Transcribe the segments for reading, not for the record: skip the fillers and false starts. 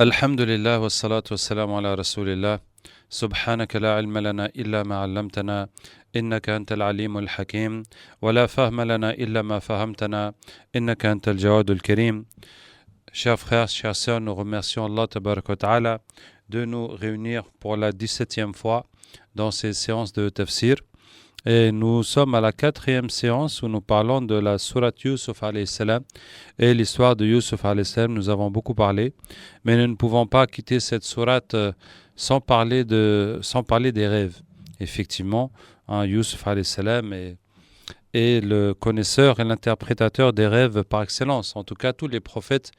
الحمد لله والصلاة والسلام على رسول الله سبحانك لا علم لنا إلا ما علمتنا إنك أنت العليم الحكيم ولا فهم لنا إلا ما فهمتنا إنك أنت الجواد الكريم. Chers frères, chères sœurs, nous remercions Allah Tabaraka wa Ta'ala de nous réunir pour la 17e fois dans ces séances de tafsir. Et nous sommes à la 4e séance où nous parlons de la sourate Yusuf alayhi salam et l'histoire de Yusuf alayhi salam. Nous avons beaucoup parlé, mais nous ne pouvons pas quitter cette sourate sans parler des rêves. Effectivement, Yusuf alayhi salam est le connaisseur et l'interprétateur des rêves par excellence. En tout cas, tous les prophètes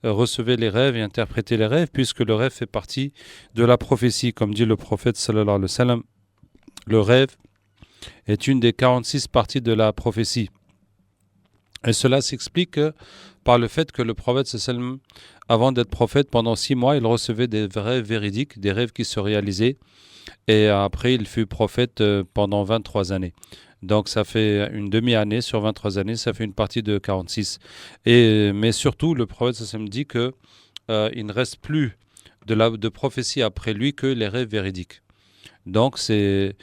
recevaient les rêves et interprétaient les rêves, puisque le rêve fait partie de la prophétie. Comme dit le prophète sallallahu alayhi wa sallam, le rêve est une des 46 parties de la prophétie. Et cela s'explique par le fait que le prophète sallallahu alayhi wa sallam, avant d'être prophète, pendant 6 mois, il recevait des rêves véridiques, des rêves qui se réalisaient. Et après, il fut prophète pendant 23 années. Donc ça fait une demi-année sur 23 années, ça fait une partie de 46. Mais surtout, le prophète sallallahu alayhi wa sallam dit qu'il ne reste plus de prophétie après lui que les rêves véridiques. Donc c'est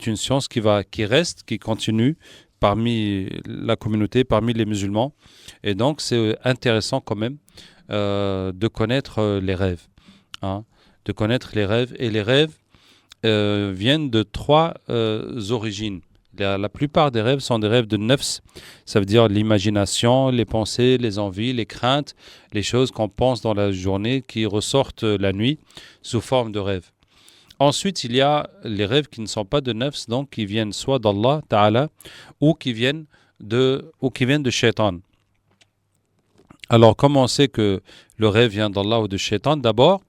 une science qui reste, qui continue parmi la communauté, parmi les musulmans. Et donc c'est intéressant quand même de connaître les rêves. De connaître les rêves. Et les rêves viennent de 3 origines. La plupart des rêves sont des rêves de nafs, ça veut dire l'imagination, les pensées, les envies, les craintes, les choses qu'on pense dans la journée qui ressortent la nuit sous forme de rêves. Ensuite, il y a les rêves qui ne sont pas de nafs, donc qui viennent soit d'Allah Ta'ala ou qui viennent de Shaitan. Alors, comment on sait que le rêve vient d'Allah ou de Shaitan? D'abord,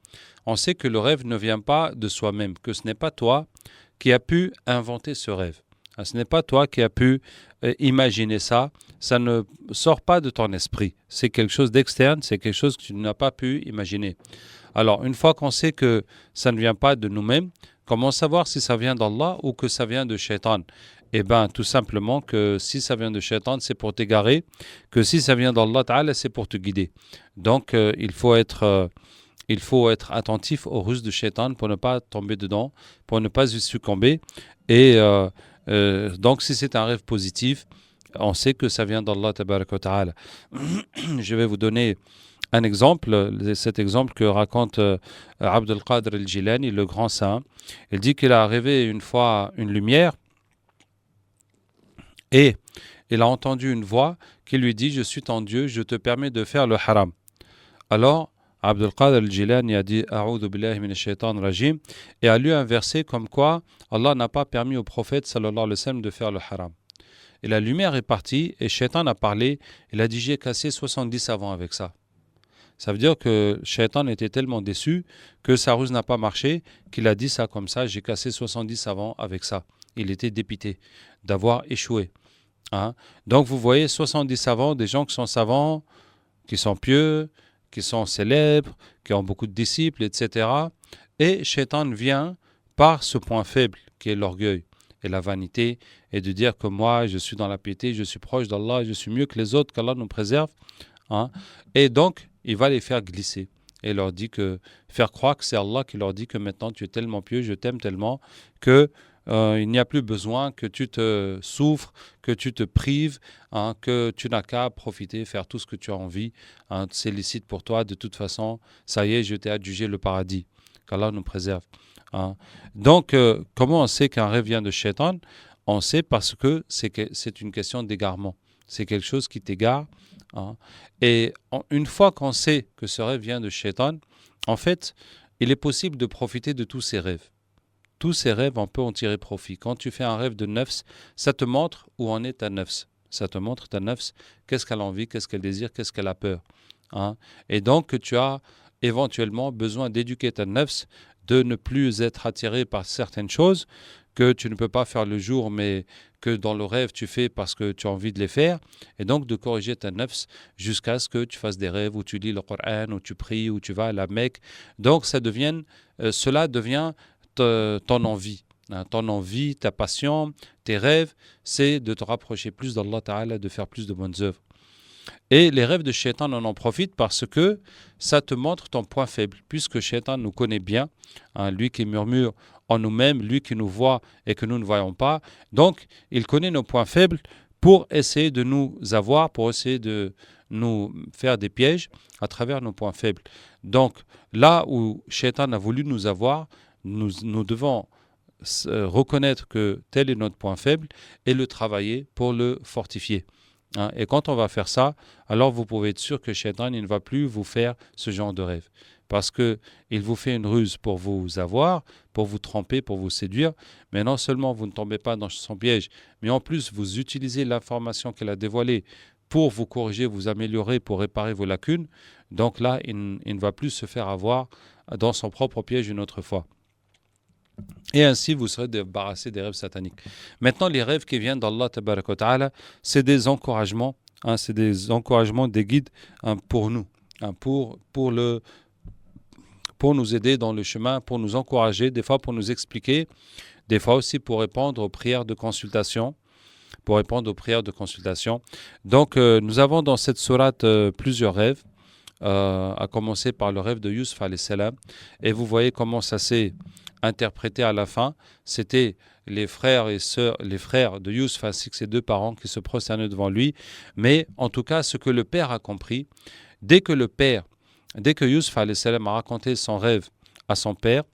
on sait que le rêve ne vient pas de soi-même, que ce n'est pas toi qui as pu inventer ce rêve. Ce n'est pas toi qui as pu imaginer ça, ça ne sort pas de ton esprit. C'est quelque chose d'externe, c'est quelque chose que tu n'as pas pu imaginer. Alors, une fois qu'on sait que ça ne vient pas de nous-mêmes, comment savoir si ça vient d'Allah ou que ça vient de Shaitan? Eh bien, tout simplement que si ça vient de Shaitan, c'est pour t'égarer, que si ça vient d'Allah Ta'ala, c'est pour te guider. Donc, il faut être attentif aux ruses de Shaitan pour ne pas tomber dedans, pour ne pas y succomber. Et donc, si c'est un rêve positif, on sait que ça vient d'Allah Tabaraka wa Ta'ala. Je vais vous donner un exemple, cet exemple que raconte Abdul Qadir al-Jilani, le grand saint. Il dit qu'il a rêvé une fois une lumière et il a entendu une voix qui lui dit « Je suis ton Dieu, je te permets de faire le haram ». Alors, Abdul Qadir al-Jilani a dit « A'udhu billahi minash shaitan rajim » et a lu un verset comme quoi Allah n'a pas permis au prophète sallallahu alayhi wa sallam de faire le haram. Et la lumière est partie et Shaitan a parlé, il a dit « J'ai cassé 70 savants avec ça ». Ça veut dire que Shaitan était tellement déçu que sa ruse n'a pas marché, qu'il a dit ça comme ça, j'ai cassé 70 savants avec ça. Il était dépité d'avoir échoué. Donc vous voyez 70 savants, des gens qui sont savants, qui sont pieux, qui sont célèbres, qui ont beaucoup de disciples, etc. Et Shaitan vient par ce point faible qui est l'orgueil et la vanité, et de dire que moi je suis dans la piété, je suis proche d'Allah, je suis mieux que les autres, qu'Allah nous préserve. Et donc, il va les faire glisser et leur dit faire croire que c'est Allah qui leur dit que maintenant tu es tellement pieux, je t'aime tellement que il n'y a plus besoin que tu te souffres, que tu te prives, que tu n'as qu'à profiter, faire tout ce que tu as envie. C'est licite pour toi, de toute façon, ça y est, je t'ai adjugé le paradis. Qu'Allah nous préserve. Donc, comment on sait qu'un rêve vient de Shaitan? On sait parce que c'est une question d'égarement. C'est quelque chose qui t'égare. Et une fois qu'on sait que ce rêve vient de Shaitan, en fait, il est possible de profiter de tous ces rêves. Tous ces rêves, on peut en tirer profit. Quand tu fais un rêve de nafs, ça te montre où en est ta nafs. Ça te montre ta nafs, qu'est-ce qu'elle a envie, qu'est-ce qu'elle désire, qu'est-ce qu'elle a peur. Et donc, tu as éventuellement besoin d'éduquer ta nafs, de ne plus être attiré par certaines choses que tu ne peux pas faire le jour, mais que dans le rêve tu fais parce que tu as envie de les faire, et donc de corriger ta nafs jusqu'à ce que tu fasses des rêves où tu lis le Coran, où tu pries, où tu vas à la Mecque. Donc cela devient ton envie. Ton envie, ta passion, tes rêves, c'est de te rapprocher plus d'Allah Ta'ala, de faire plus de bonnes œuvres. Et les rêves de Shaitan, on en profite parce que ça te montre ton point faible. Puisque Shaitan nous connaît bien, lui qui murmure en nous-mêmes, lui qui nous voit et que nous ne voyons pas. Donc, il connaît nos points faibles pour essayer de nous avoir, pour essayer de nous faire des pièges à travers nos points faibles. Donc, là où Shaitan a voulu nous avoir, nous devons reconnaître que tel est notre point faible et le travailler pour le fortifier. Et quand on va faire ça, alors vous pouvez être sûr que Shaitan il ne va plus vous faire ce genre de rêve. Parce qu'il vous fait une ruse pour vous avoir, pour vous tromper, pour vous séduire. Mais non seulement vous ne tombez pas dans son piège, mais en plus vous utilisez l'information qu'elle a dévoilée pour vous corriger, vous améliorer, pour réparer vos lacunes. Donc là, il ne va plus se faire avoir dans son propre piège une autre fois. Et ainsi, vous serez débarrassé des rêves sataniques. Maintenant, les rêves qui viennent d'Allah, tabaraka wa ta'ala, c'est des encouragements, c'est des encouragements, des guides pour nous, pour nous aider dans le chemin, pour nous encourager, des fois pour nous expliquer, des fois aussi pour répondre aux prières de consultation. Donc, nous avons dans cette sourate plusieurs rêves, à commencer par le rêve de Yusuf alayhi salam. Et vous voyez comment ça s'est interprété à la fin. C'était les frères de Yusuf ainsi que ses deux parents qui se prosternaient devant lui. Mais en tout cas, ce que le père a compris, dès que Yusuf alayhi salam a raconté son rêve à son père,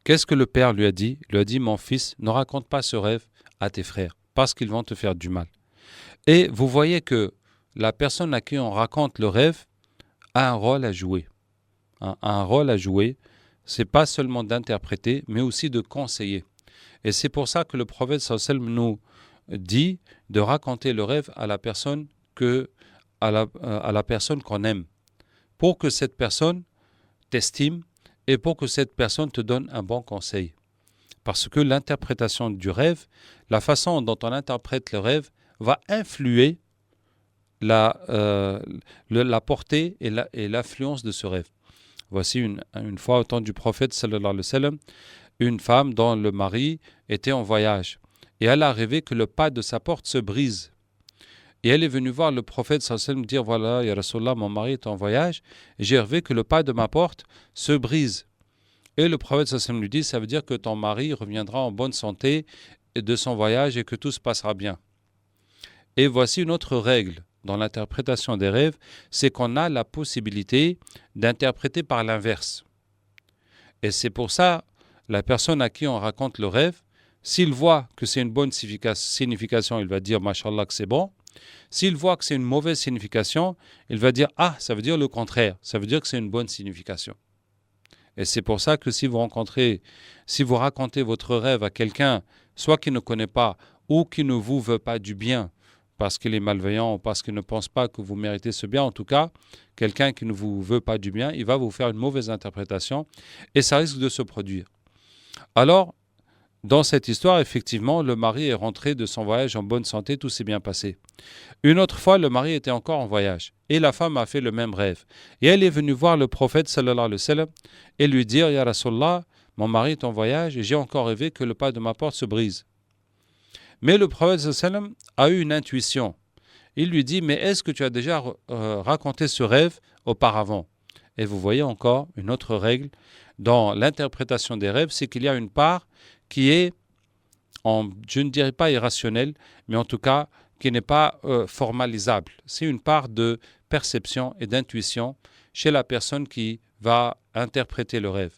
qu'est-ce que le père lui a dit? Il lui a dit, mon fils, ne raconte pas ce rêve à tes frères, parce qu'ils vont te faire du mal. Et vous voyez que la personne à qui on raconte le rêve a un rôle à jouer. Un rôle à jouer, c'est pas seulement d'interpréter, mais aussi de conseiller. Et c'est pour ça que le prophète sallallahu alayhi wa sallam nous dit de raconter le rêve à la personne qu'on aime, pour que cette personne t'estime et pour que cette personne te donne un bon conseil. Parce que l'interprétation du rêve, la façon dont on interprète le rêve, va influer la portée et l'influence de ce rêve. Voici une fois au temps du prophète sallallahu alayhi wa sallam, une femme dont le mari était en voyage. Et elle a rêvé que le pas de sa porte se brise. Et elle est venue voir le prophète sallallahu alayhi wa sallam dire, voilà, ya Rasulallah, mon mari est en voyage, et j'ai rêvé que le pas de ma porte se brise. Et le prophète sallallahu alayhi wa sallam lui dit, ça veut dire que ton mari reviendra en bonne santé de son voyage et que tout se passera bien. Et voici une autre règle dans l'interprétation des rêves, c'est qu'on a la possibilité d'interpréter par l'inverse. Et c'est pour ça, la personne à qui on raconte le rêve, s'il voit que c'est une bonne signification, il va dire, Mashallah, que c'est bon. S'il voit que c'est une mauvaise signification, il va dire, ah, ça veut dire le contraire, ça veut dire que c'est une bonne signification. Et c'est pour ça que si vous racontez votre rêve à quelqu'un, soit qui ne connaît pas ou qui ne vous veut pas du bien, parce qu'il est malveillant ou parce qu'il ne pense pas que vous méritez ce bien, en tout cas, quelqu'un qui ne vous veut pas du bien, il va vous faire une mauvaise interprétation et ça risque de se produire. Alors, dans cette histoire, effectivement, le mari est rentré de son voyage en bonne santé, tout s'est bien passé. Une autre fois, le mari était encore en voyage et la femme a fait le même rêve. Et elle est venue voir le prophète sallallahu alayhi wa sallam et lui dire, ya Rasulallah, mon mari est en voyage et j'ai encore rêvé que le pas de ma porte se brise. Mais le prophète sallallahu alayhi wa sallam a eu une intuition. Il lui dit, mais est-ce que tu as déjà raconté ce rêve auparavant? Et vous voyez encore une autre règle dans l'interprétation des rêves, c'est qu'il y a une part qui est, je ne dirais pas irrationnelle, mais en tout cas qui n'est pas formalisable. C'est une part de perception et d'intuition chez la personne qui va interpréter le rêve.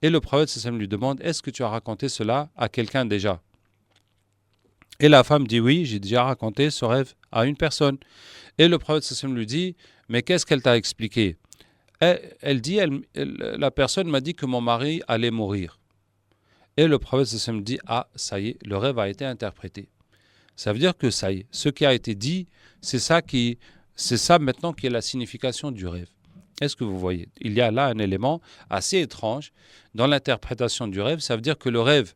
Et le prophète sallallahu alayhi wa sallam lui demande, est-ce que tu as raconté cela à quelqu'un déjà? Et la femme dit, oui, j'ai déjà raconté ce rêve à une personne. Et le prophète sallallahu alayhi wa sallam lui dit, mais qu'est-ce qu'elle t'a expliqué? Elle dit, la personne m'a dit que mon mari allait mourir. Et le prophète sallallahu alayhi wa sallam dit, ah, ça y est, le rêve a été interprété. Ça veut dire que ça y est, ce qui a été dit, c'est ça maintenant qui est la signification du rêve. Est-ce que vous voyez? Il y a là un élément assez étrange dans l'interprétation du rêve. Ça veut dire que le rêve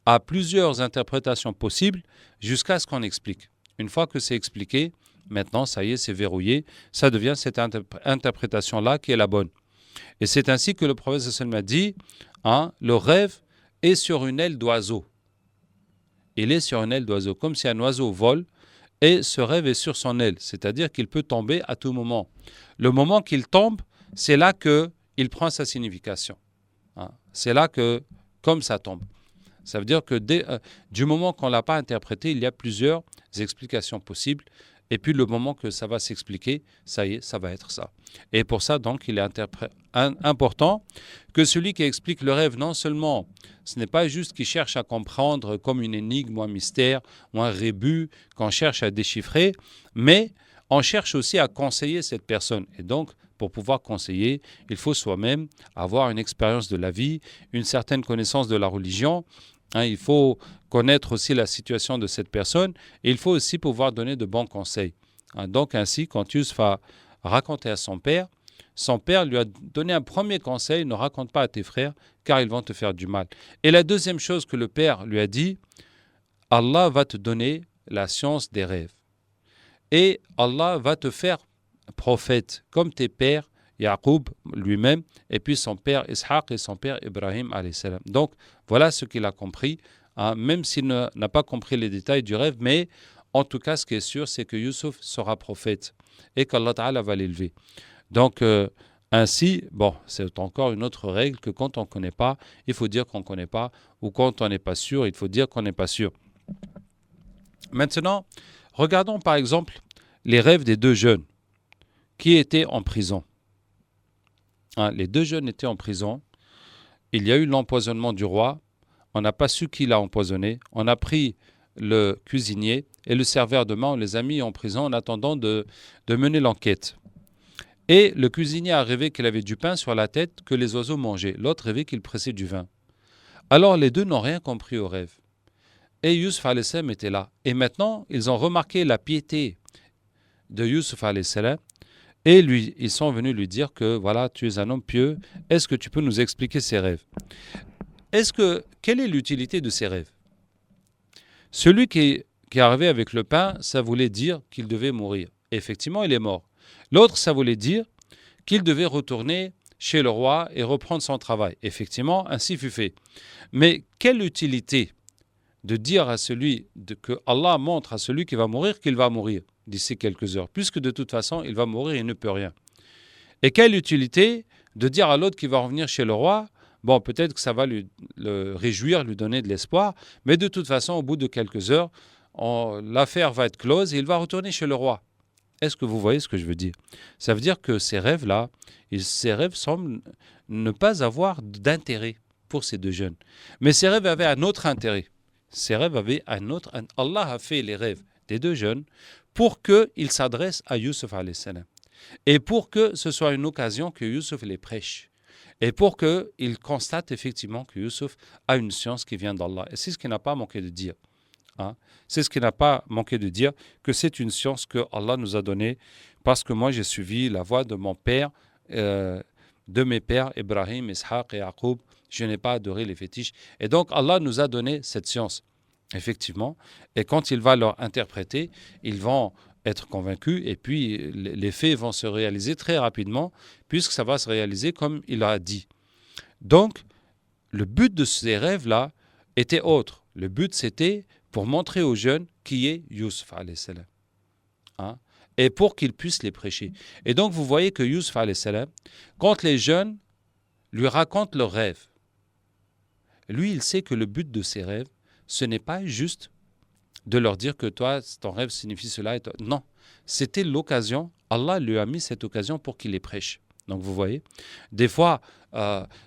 a plusieurs interprétations possibles jusqu'à ce qu'on explique. Une fois que c'est expliqué, maintenant, ça y est, c'est verrouillé. Ça devient cette interprétation-là qui est la bonne. Et c'est ainsi que le prophète sallallahu alayhi wa sallam a dit, le rêve est sur une aile d'oiseau. Il est sur une aile d'oiseau, comme si un oiseau vole et ce rêve est sur son aile, c'est-à-dire qu'il peut tomber à tout moment. Le moment qu'il tombe, c'est là qu'il prend sa signification. C'est là que, comme ça tombe. Ça veut dire que du moment qu'on ne l'a pas interprété, il y a plusieurs explications possibles. Et puis le moment que ça va s'expliquer, ça y est, ça va être ça. Et pour ça, donc, il est important que celui qui explique le rêve, non seulement, ce n'est pas juste qu'il cherche à comprendre comme une énigme ou un mystère ou un rébus qu'on cherche à déchiffrer, mais on cherche aussi à conseiller cette personne. Et donc, pour pouvoir conseiller, il faut soi-même avoir une expérience de la vie, une certaine connaissance de la religion. Il faut connaître aussi la situation de cette personne et il faut aussi pouvoir donner de bons conseils. Donc ainsi, quand Yusuf a raconté à son père lui a donné un premier conseil, ne raconte pas à tes frères car ils vont te faire du mal. Et la deuxième chose que le père lui a dit, Allah va te donner la science des rêves. Et Allah va te faire prophète comme tes pères, Yaqub lui-même, et puis son père Ishaq et son père Ibrahim alayhi salam. Donc voilà ce qu'il a compris, même s'il n'a pas compris les détails du rêve, mais en tout cas ce qui est sûr, c'est que Yusuf sera prophète et qu'Allah Ta'ala va l'élever. Donc ainsi, c'est encore une autre règle que quand on ne connaît pas, il faut dire qu'on ne connaît pas, ou quand on n'est pas sûr, il faut dire qu'on n'est pas sûr. Maintenant, regardons par exemple les rêves des deux jeunes qui étaient en prison. Les deux jeunes étaient en prison. Il y a eu l'empoisonnement du roi. On n'a pas su qui l'a empoisonné. On a pris le cuisinier et le serveur de main, on les a mis en prison en attendant de mener l'enquête. Et le cuisinier a rêvé qu'il avait du pain sur la tête que les oiseaux mangeaient. L'autre rêvait qu'il pressait du vin. Alors les deux n'ont rien compris au rêve. Et Yusuf alayhi salam était là. Et maintenant, ils ont remarqué la piété de Yusuf alayhi salam. Et ils sont venus lui dire que voilà, tu es un homme pieux, est-ce que tu peux nous expliquer ces rêves? Quelle est l'utilité de ces rêves? Celui qui est arrivé avec le pain, ça voulait dire qu'il devait mourir. Et effectivement, il est mort. L'autre, ça voulait dire qu'il devait retourner chez le roi et reprendre son travail. Effectivement, ainsi fut fait. Mais quelle utilité de dire à que Allah montre à celui qui va mourir qu'il va mourir d'ici quelques heures, puisque de toute façon, il va mourir et il ne peut rien. Et quelle utilité de dire à l'autre qui va revenir chez le roi, peut-être que ça va le réjouir, lui donner de l'espoir, mais de toute façon, au bout de quelques heures, l'affaire va être close et il va retourner chez le roi. Est-ce que vous voyez ce que je veux dire? Ça veut dire que ces rêves-là, ces rêves semblent ne pas avoir d'intérêt pour ces deux jeunes. Mais ces rêves avaient un autre intérêt. Allah a fait les rêves des deux jeunes pour qu'ils s'adressent à Yusuf alayhi salam. Et pour que ce soit une occasion que Yusuf les prêche. Et pour qu'ils constatent effectivement que Yusuf a une science qui vient d'Allah. Et c'est ce qu'il n'a pas manqué de dire. C'est ce qu'il n'a pas manqué de dire, que c'est une science que Allah nous a donnée parce que moi j'ai suivi la voie de mon père, de mes pères, Ibrahim, Ishaq et Yaqub. Je n'ai pas adoré les fétiches. Et donc Allah nous a donné cette science, effectivement. Et quand il va leur interpréter, ils vont être convaincus et puis les faits vont se réaliser très rapidement puisque ça va se réaliser comme il a dit. Donc, le but de ces rêves-là était autre. Le but, c'était pour montrer aux jeunes qui est Yusuf alayhi salam. Et pour qu'ils puissent les prêcher. Et donc, vous voyez que Yusuf alayhi salam, quand les jeunes lui racontent leurs rêves, lui, il sait que le but de ces rêves, ce n'est pas juste de leur dire que toi, ton rêve signifie cela. Non, c'était l'occasion. Allah lui a mis cette occasion pour qu'il les prêche. Donc vous voyez, des fois,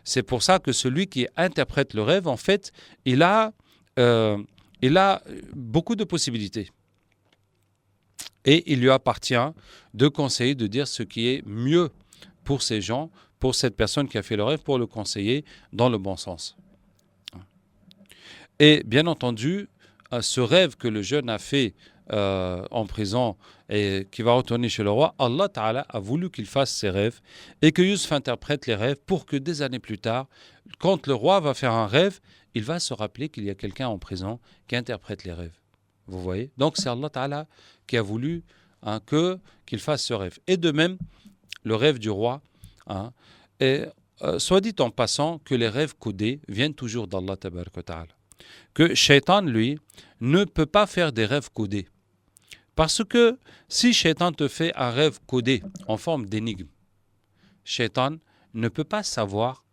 c'est pour ça que celui qui interprète le rêve, en fait, il a beaucoup de possibilités. Et il lui appartient de conseiller, de dire ce qui est mieux pour ces gens, pour cette personne qui a fait le rêve, pour le conseiller dans le bon sens. Et bien entendu, ce rêve que le jeune a fait en prison et qui va retourner chez le roi, Allah Ta'ala a voulu qu'il fasse ses rêves et que Yusuf interprète les rêves pour que des années plus tard, quand le roi va faire un rêve, il va se rappeler qu'il y a quelqu'un en prison qui interprète les rêves. Vous voyez? Donc c'est Allah Ta'ala qui a voulu qu'il fasse ce rêve. Et de même, le rêve du roi, et soit dit en passant que les rêves codés viennent toujours d'Allah Ta'ala. Que Shaitan, lui, ne peut pas faire des rêves codés. Parce que si Shaitan te fait un rêve codé en forme d'énigme, Shaitan ne peut pas savoir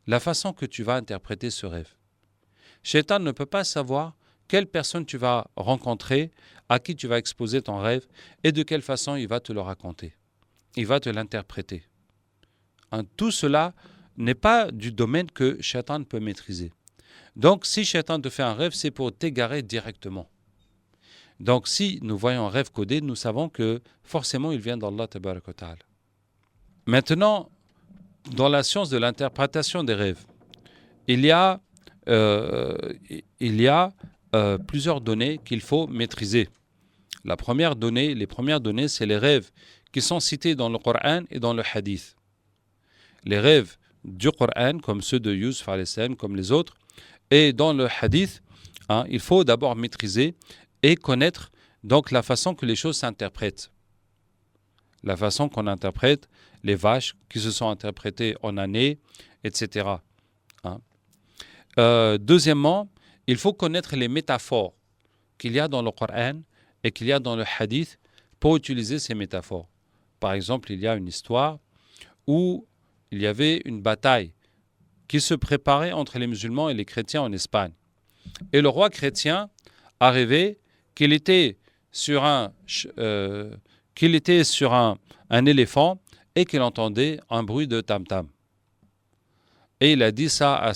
la façon que tu vas interpréter ce rêve. Shaitan ne peut pas savoir quelle personne tu vas rencontrer, à qui tu vas exposer ton rêve et de quelle façon il va te le raconter. Il va te l'interpréter. Tout cela n'est pas du domaine que Shaitan peut maîtriser. Donc, si Shaitan te fait un rêve, c'est pour t'égarer directement. Donc, si nous voyons un rêve codé, nous savons que forcément il vient d'Allah Tabaraka wa Ta'ala. Maintenant, dans la science de l'interprétation des rêves, il y a plusieurs données qu'il faut maîtriser. Les premières données, c'est les rêves qui sont cités dans le Coran et dans le Hadith. Les rêves du Coran, comme ceux de Yusuf alayhi salam, comme les autres, et dans le Hadith, il faut d'abord maîtriser et connaître donc la façon que les choses s'interprètent. La façon qu'on interprète les vaches qui se sont interprétées en années, etc. Deuxièmement, il faut connaître les métaphores qu'il y a dans le Coran et qu'il y a dans le Hadith pour utiliser ces métaphores. Par exemple, il y a une histoire où il y avait une bataille qui se préparait entre les musulmans et les chrétiens en Espagne. Et le roi chrétien a rêvé qu'il était sur un éléphant et qu'il entendait un bruit de tam-tam. Et il a dit ça à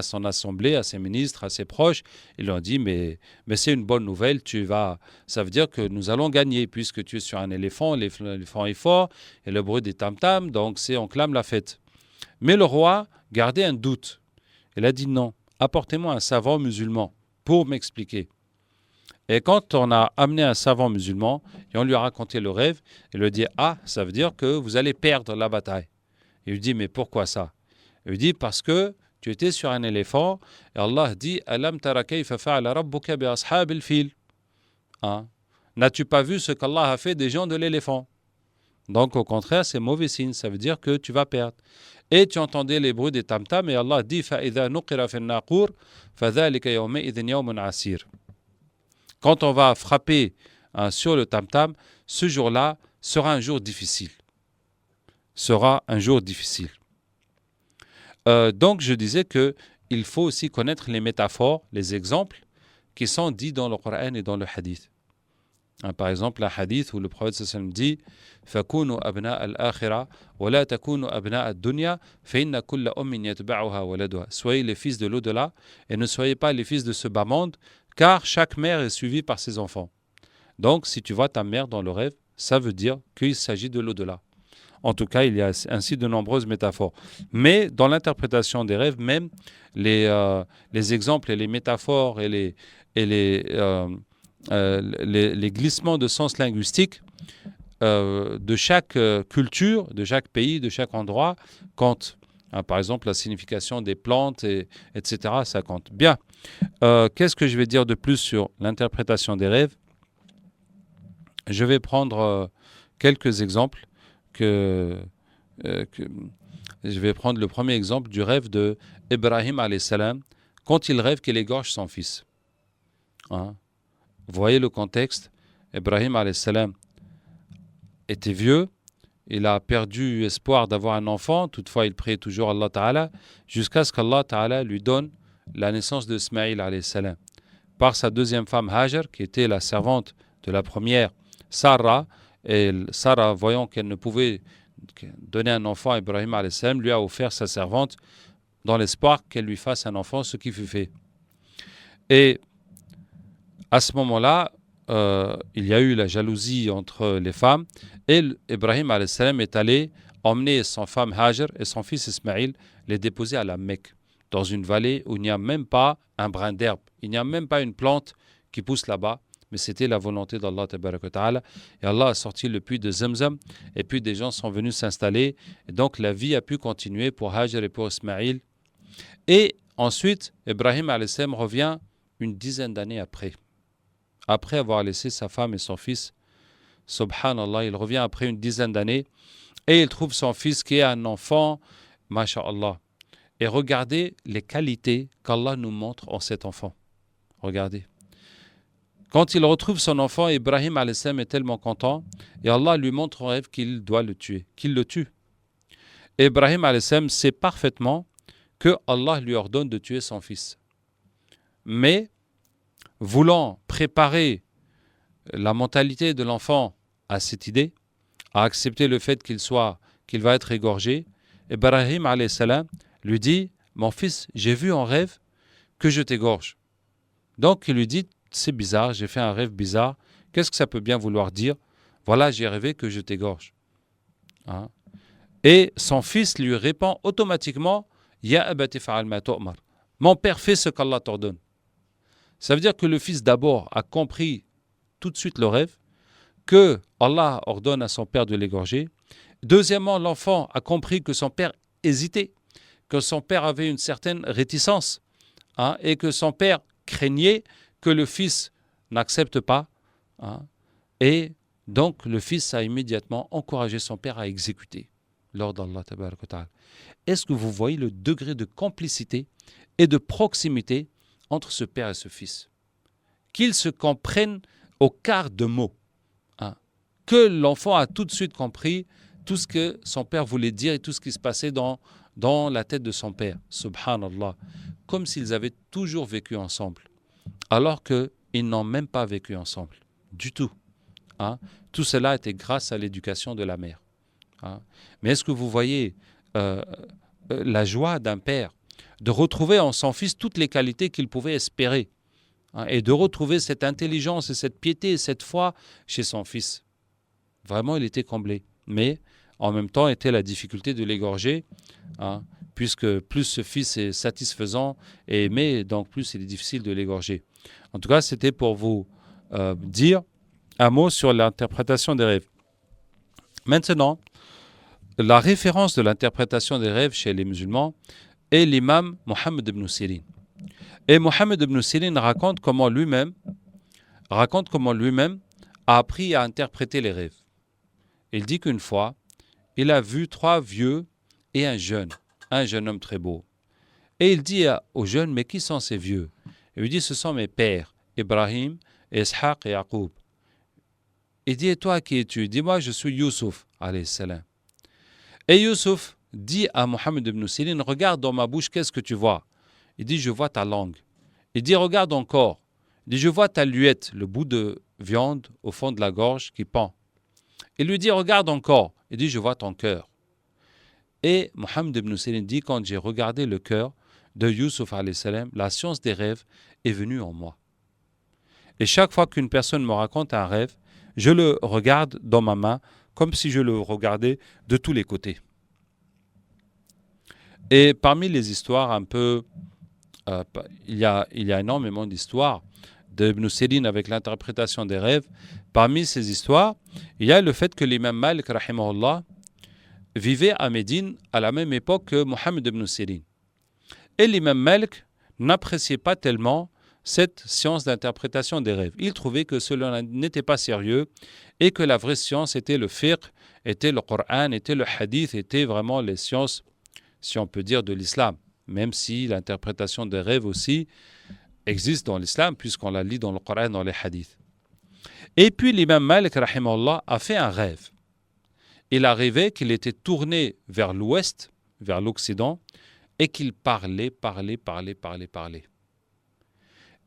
son assemblée, à ses ministres, à ses proches. Ils lui ont dit, mais c'est une bonne nouvelle, ça veut dire que nous allons gagner, puisque tu es sur un éléphant, l'éléphant est fort, et le bruit des tam-tam, donc on clame la fête. Mais le roi gardait un doute. Il a dit non, apportez-moi un savant musulman pour m'expliquer. Et quand on a amené un savant musulman, et on lui a raconté le rêve, il lui dit, ça veut dire que vous allez perdre la bataille. Il lui dit, mais pourquoi ça? Il lui dit, parce que tu étais sur un éléphant, et Allah dit, Alam tara kayfa fa'ala rabbuka bi ashabil fil. N'as-tu pas vu ce qu'Allah a fait des gens de l'éléphant? Donc au contraire, c'est mauvais signe, ça veut dire que tu vas perdre. Et tu entendais les bruits des tam-tam, et Allah dit, فَإِذَا نُقِرَ فِي النَّاقُورِ فَذَلِكَ يَوْمَئِذٍ يَوْمٌ عَسِيرٌ. Quand on va frapper sur le tam-tam, ce jour-là sera un jour difficile. Donc je disais qu'il faut aussi connaître les métaphores, les exemples qui sont dits dans le Coran et dans le Hadith. Par exemple, un hadith où le prophète sallam dit فَكُونُوا أَبْنَاءَ الْآخِرَةِ وَلَا تَكُونُوا أَبْنَاءَ الدُّنْيَا فَإِنَّ كُلَّ أُمٍّ يَتْبَعُهَا وَلَدُهَا. Soyez les fils de l'au-delà et ne soyez pas les fils de ce bas monde, car chaque mère est suivie par ses enfants. Donc, si tu vois ta mère dans le rêve, ça veut dire qu'il s'agit de l'au-delà. En tout cas, il y a ainsi de nombreuses métaphores. Mais dans l'interprétation des rêves, même les exemples et les métaphores et les glissements de sens linguistiques de chaque culture, de chaque pays, de chaque endroit comptent. Par exemple, la signification des plantes, etc., ça compte. Bien. Qu'est-ce que je vais dire de plus sur l'interprétation des rêves? Je vais prendre quelques exemples. Je vais prendre le premier exemple du rêve de Ibrahim alayhi salam quand il rêve qu'il égorge son fils. Vous voyez le contexte. Ibrahim alayhi salam était vieux, il a perdu espoir d'avoir un enfant, toutefois il priait toujours Allah Ta'ala jusqu'à ce qu'Allah Ta'ala lui donne la naissance de Ismaïl alayhi salam par sa deuxième femme Hajar, qui était la servante de la première Sarah. Et Sarah, voyant qu'elle ne pouvait donner un enfant à Ibrahim alayhi salam, lui a offert sa servante dans l'espoir qu'elle lui fasse un enfant, ce qui fut fait. Et à ce moment-là, il y a eu la jalousie entre les femmes, et Ibrahim alayhi salam est allé emmener son femme Hajar et son fils Ismaïl, les déposer à la Mecque, dans une vallée où il n'y a même pas un brin d'herbe, il n'y a même pas une plante qui pousse là-bas, mais c'était la volonté d'Allah Tabaraka wa Ta'ala. Et Allah a sorti le puits de Zamzam, et puis des gens sont venus s'installer, et donc la vie a pu continuer pour Hajar et pour Ismaïl. Et ensuite, Ibrahim alayhi salam revient une dizaine d'années après avoir laissé sa femme et son fils. Subhanallah, il revient après une dizaine d'années et il trouve son fils qui est un enfant, masha'Allah. Et regardez les qualités qu'Allah nous montre en cet enfant. Regardez. Quand il retrouve son enfant, Ibrahim alayhi salam est tellement content et Allah lui montre en rêve qu'il doit le tuer, qu'il le tue. Et Ibrahim alayhi salam sait parfaitement que Allah lui ordonne de tuer son fils. Mais, voulant préparer la mentalité de l'enfant à cette idée, à accepter le fait qu'il va être égorgé, Ibrahim alayhi salam lui dit « Mon fils, j'ai vu en rêve que je t'égorge. » Donc il lui dit « C'est bizarre, j'ai fait un rêve bizarre. Qu'est-ce que ça peut bien vouloir dire? Voilà, j'ai rêvé que je t'égorge. » Hein? Et son fils lui répond automatiquement « Ya abati fa'al ma tu'mar. » Mon père fait ce qu'Allah t'ordonne. Ça veut dire que le fils d'abord a compris tout de suite le rêve, que Allah ordonne à son père de l'égorger. Deuxièmement, l'enfant a compris que son père hésitait, que son père avait une certaine réticence, hein, et que son père craignait que le fils n'accepte pas. Hein, et donc le fils a immédiatement encouragé son père à exécuter l'ordre d'Allah tabaraka wa ta'ala. Est-ce que vous voyez le degré de complicité et de proximité entre ce père et ce fils? Qu'ils se comprennent au quart de mot. Hein, que l'enfant a tout de suite compris tout ce que son père voulait dire et tout ce qui se passait dans la tête de son père. Subhanallah. Comme s'ils avaient toujours vécu ensemble. Alors qu'ils n'ont même pas vécu ensemble. Du tout. Hein? Tout cela était grâce à l'éducation de la mère. Hein? Mais est-ce que vous voyez la joie d'un père de retrouver en son fils toutes les qualités qu'il pouvait espérer, hein, et de retrouver cette intelligence et cette piété et cette foi chez son fils? Vraiment, il était comblé. Mais en même temps, était la difficulté de l'égorger, hein, puisque plus ce fils est satisfaisant et aimé, donc plus il est difficile de l'égorger. En tout cas, c'était pour vous dire un mot sur l'interprétation des rêves. Maintenant, la référence de l'interprétation des rêves chez les musulmans est l'imam Mohammed ibn Sirin. Et Mohammed ibn Sirin raconte comment lui-même a appris à interpréter les rêves. Il dit qu'une fois, il a vu 3 vieux et un jeune homme très beau. Et il dit au jeune, mais qui sont ces vieux? Il lui dit, ce sont mes pères, Ibrahim, Ishaq et Yaqub. Il dit, et toi qui es-tu? Dis-moi, je suis Youssouf, alayhi salam. Et Youssouf dit à Mohammed ibn Sirin, regarde dans ma bouche, qu'est-ce que tu vois? Il dit, je vois ta langue. Il dit, regarde encore. Il dit, je vois ta luette, le bout de viande au fond de la gorge qui pend. Il lui dit, regarde encore. Il dit, je vois ton cœur. Et Mohammed ibn Sirin dit, quand j'ai regardé le cœur de Youssouf, alayhi salam, la science des rêves est venue en moi. Et chaque fois qu'une personne me raconte un rêve, je le regarde dans ma main comme si je le regardais de tous les côtés. Et parmi les histoires un peu... il y a énormément d'histoires d'Ibn Sirin avec l'interprétation des rêves. Parmi ces histoires, il y a le fait que l'imam Malik, rahimahullah, vivait à Médine à la même époque que Mohammed ibn Sirin. Et l'imam Malik n'appréciait pas tellement cette science d'interprétation des rêves. Il trouvait que cela n'était pas sérieux et que la vraie science était le fiqh, était le Coran, était le hadith, était vraiment les sciences, si on peut dire, de l'islam. Même si l'interprétation des rêves aussi existe dans l'islam, puisqu'on la lit dans le Coran, dans les hadiths. Et puis l'imam Malik, rahimahullah, a fait un rêve. Il a rêvé qu'il était tourné vers l'ouest, vers l'Occident, et qu'il parlait.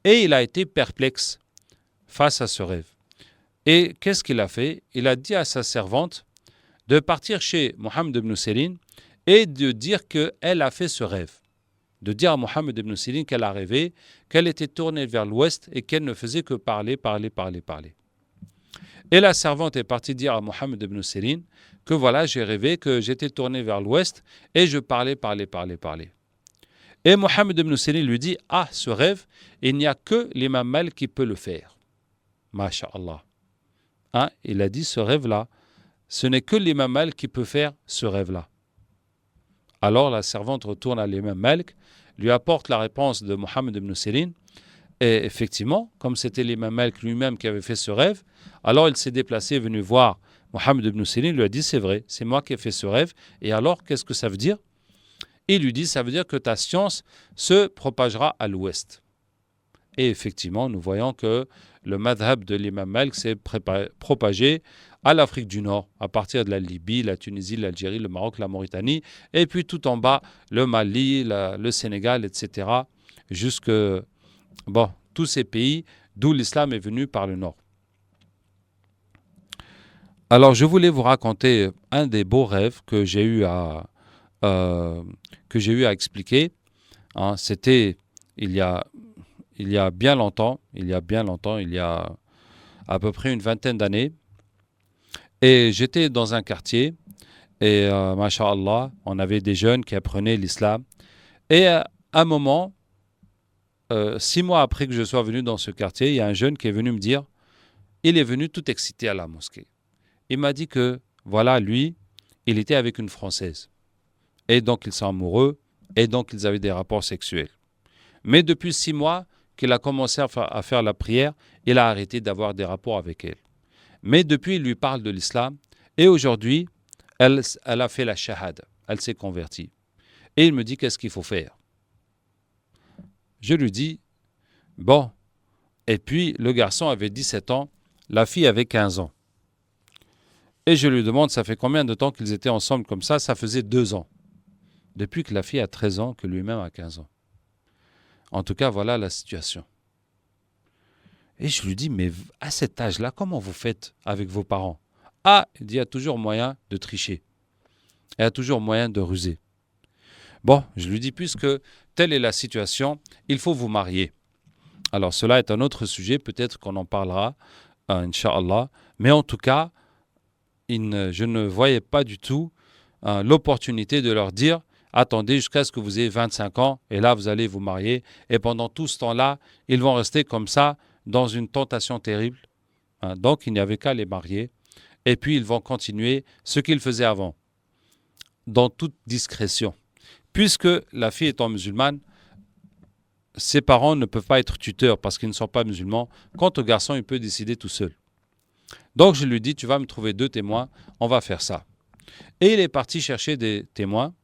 Et il a été perplexe face à ce rêve. Et qu'est-ce qu'il a fait? Il a dit à sa servante de partir chez Mohammed ibn Sirin et de dire qu'elle a fait ce rêve. De dire à Mohammed ibn Sirin qu'elle a rêvé, qu'elle était tournée vers l'ouest et qu'elle ne faisait que parler. Et la servante est partie dire à Mohammed ibn Sirin que voilà, j'ai rêvé que j'étais tourné vers l'ouest et je parlais. Et Mohammed ibn Sirin lui dit, ah, ce rêve, il n'y a que l'imam Malik qui peut le faire. Masha'Allah. Hein, il a dit ce rêve-là, ce n'est que l'imam Malik qui peut faire ce rêve-là. Alors la servante retourne à l'imam Malik, lui apporte la réponse de Mohammed ibn Sirin, et effectivement, comme c'était l'imam Malik lui-même qui avait fait ce rêve, alors il s'est déplacé, venu voir Mohammed ibn Sirin, lui a dit, c'est vrai, c'est moi qui ai fait ce rêve, et alors, qu'est-ce que ça veut dire? Il lui dit, ça veut dire que ta science se propagera à l'ouest. Et effectivement, nous voyons que le madhab de l'imam Malik s'est propagé à l'Afrique du Nord, à partir de la Libye, la Tunisie, l'Algérie, le Maroc, la Mauritanie, et puis tout en bas, le Mali, le Sénégal, etc., jusque, tous ces pays d'où l'islam est venu par le Nord. Alors, je voulais vous raconter un des beaux rêves que j'ai eu à expliquer. C'était il y a bien longtemps, il y a à peu près une vingtaine d'années. Et j'étais dans un quartier et, masha'Allah, on avait des jeunes qui apprenaient l'islam. Et à un moment, 6 mois après que je sois venu dans ce quartier, il y a un jeune qui est venu me dire, il est venu tout excité à la mosquée. Il m'a dit que, voilà, lui, il était avec une Française. Et donc, ils sont amoureux, et donc, ils avaient des rapports sexuels. Mais depuis 6 mois qu'il a commencé à faire la prière, il a arrêté d'avoir des rapports avec elle. Mais depuis, il lui parle de l'islam, et aujourd'hui, elle a fait la shahada, elle s'est convertie. Et il me dit, qu'est-ce qu'il faut faire? Je lui dis, bon, et puis le garçon avait 17 ans, la fille avait 15 ans. Et je lui demande, ça fait combien de temps qu'ils étaient ensemble comme ça? Ça faisait 2 ans. Depuis que la fille a 13 ans, que lui-même a 15 ans. En tout cas, voilà la situation. Et je lui dis, mais à cet âge-là, comment vous faites avec vos parents? Ah, il dit, il y a toujours moyen de tricher. Il y a toujours moyen de ruser. Bon, je lui dis, puisque telle est la situation, il faut vous marier. Alors, cela est un autre sujet, peut-être qu'on en parlera, Inch'Allah. Mais en tout cas, je ne voyais pas du tout l'opportunité de leur dire, attendez jusqu'à ce que vous ayez 25 ans, et là, vous allez vous marier. Et pendant tout ce temps-là, ils vont rester comme ça, dans une tentation terrible. Donc, il n'y avait qu'à les marier. Et puis, ils vont continuer ce qu'ils faisaient avant, dans toute discrétion. Puisque la fille étant musulmane, ses parents ne peuvent pas être tuteurs parce qu'ils ne sont pas musulmans. Quant au garçon, il peut décider tout seul. Donc, je lui dis, tu vas me trouver 2 témoins, on va faire ça. Et il est parti chercher des témoins,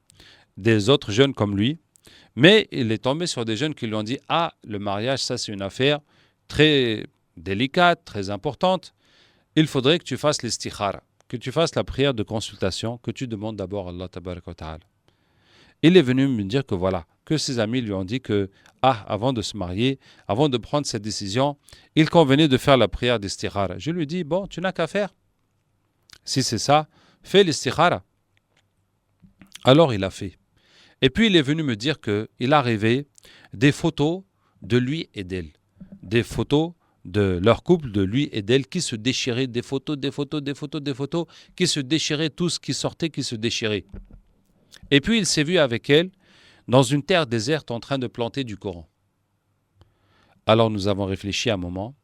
des autres jeunes comme lui. Mais il est tombé sur des jeunes qui lui ont dit, ah, le mariage, ça c'est une affaire très délicate, très importante. Il faudrait que tu fasses l'istikhara, que tu fasses la prière de consultation, que tu demandes d'abord à Allah tabaraka wa ta'ala. Il est venu me dire que voilà, que ses amis lui ont dit que, avant de se marier, avant de prendre cette décision, il convenait de faire la prière d'istikhara. Je lui dis, bon, tu n'as qu'à faire. Si c'est ça, fais l'istikhara. Alors il a fait. Et puis il est venu me dire qu'il a rêvé des photos de lui et d'elle. Des photos de leur couple, de lui et d'elle, qui se déchiraient, des photos, qui se déchiraient, tous qui sortaient, qui se déchiraient. Et puis il s'est vu avec elle dans une terre déserte en train de planter du Coran. Alors nous avons réfléchi un moment